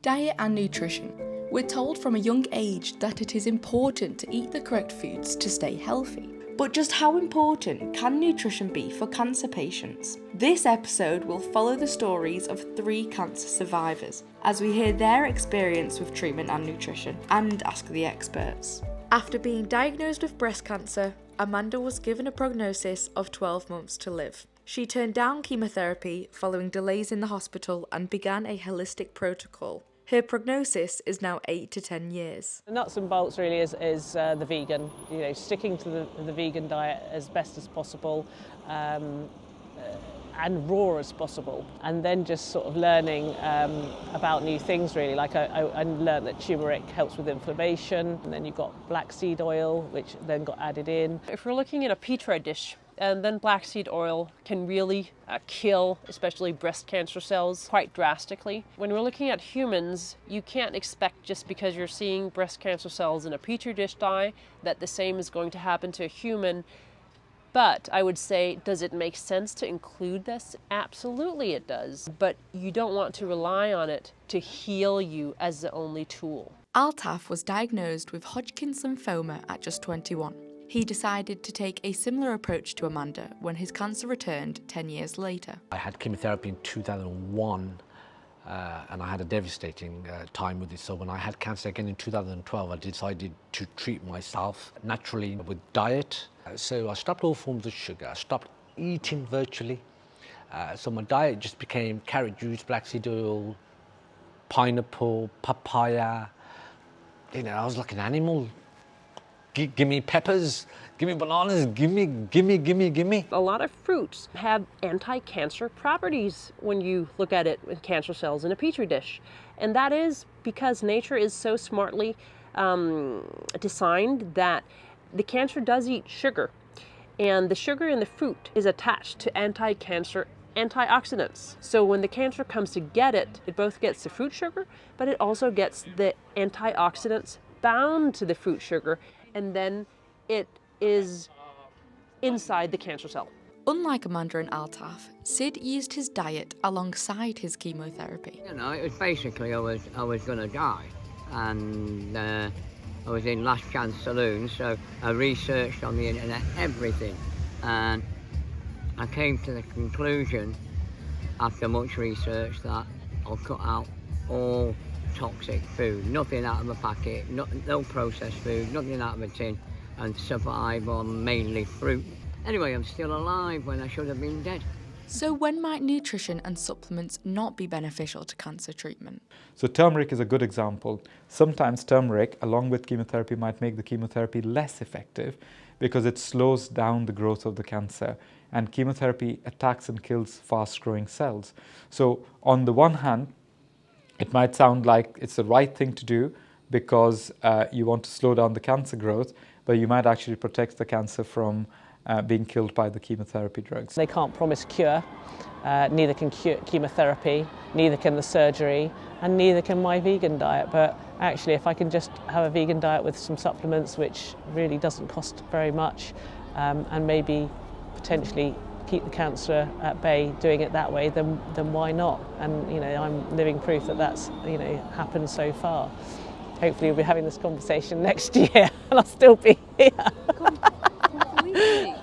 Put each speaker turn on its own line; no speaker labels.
Diet and nutrition. We're told from a young age that it is important to eat the correct foods to stay healthy. But just how important can nutrition be for cancer patients? This episode will follow the stories of 3 cancer survivors as we hear their experience with treatment and nutrition and ask the experts. After being diagnosed with breast cancer, Amanda was given a prognosis of 12 months to live. She turned down chemotherapy following delays in the hospital and began a holistic protocol. Her prognosis is now 8 to 10 years.
The nuts and bolts really is the vegan, sticking to the vegan diet as best as possible and raw as possible. And then just sort of learning about new things really. Like I learned that turmeric helps with inflammation, and then you've got black seed oil, which then got added in.
If we're looking at a petri dish, and then black seed oil can really kill especially breast cancer cells quite drastically. When we're looking at humans, you can't expect just because you're seeing breast cancer cells in a petri dish die that the same is going to happen to a human. But I would say, does it make sense to include this? Absolutely it does. But you don't want to rely on it to heal you as the only tool.
Altaf was diagnosed with Hodgkin's lymphoma at just 21. He decided to take a similar approach to Amanda when his cancer returned 10 years later.
I had chemotherapy in 2001 and I had a devastating time with it. So when I had cancer again in 2012, I decided to treat myself naturally with diet. So I stopped all forms of sugar. I stopped eating virtually. So my diet just became carrot juice, black seed oil, pineapple, papaya. I was like an animal. Give me peppers, give me bananas, give me.
A lot of fruits have anti-cancer properties when you look at it with cancer cells in a petri dish. And that is because nature is so smartly designed that the cancer does eat sugar. And the sugar in the fruit is attached to anti-cancer antioxidants. So when the cancer comes to get it, it both gets the fruit sugar, but it also gets the antioxidants bound to the fruit sugar, and then it is inside the cancer cell.
Unlike Amanda and Altaf, Sid used his diet alongside his chemotherapy.
It was basically I was going to die, and I was in Last Chance Saloon, so I researched on the internet everything, and I came to the conclusion after much research that I'll cut out all toxic food, nothing out of a packet, no processed food, nothing out of a tin, and survive on mainly fruit. Anyway, I'm still alive when I should have been dead.
So when might nutrition and supplements not be beneficial to cancer treatment?
So turmeric is a good example. Sometimes turmeric, along with chemotherapy, might make the chemotherapy less effective because it slows down the growth of the cancer, and chemotherapy attacks and kills fast-growing cells. So on the one hand, it might sound like it's the right thing to do because you want to slow down the cancer growth, but you might actually protect the cancer from being killed by the chemotherapy drugs.
They can't promise cure, neither can chemotherapy, neither can the surgery, and neither can my vegan diet. But actually, if I can just have a vegan diet with some supplements, which really doesn't cost very much, and maybe potentially keep the cancer at bay doing it that way, then why not? And I'm living proof that that's happened so far. Hopefully we'll be having this conversation next year and I'll still be here.
Completely.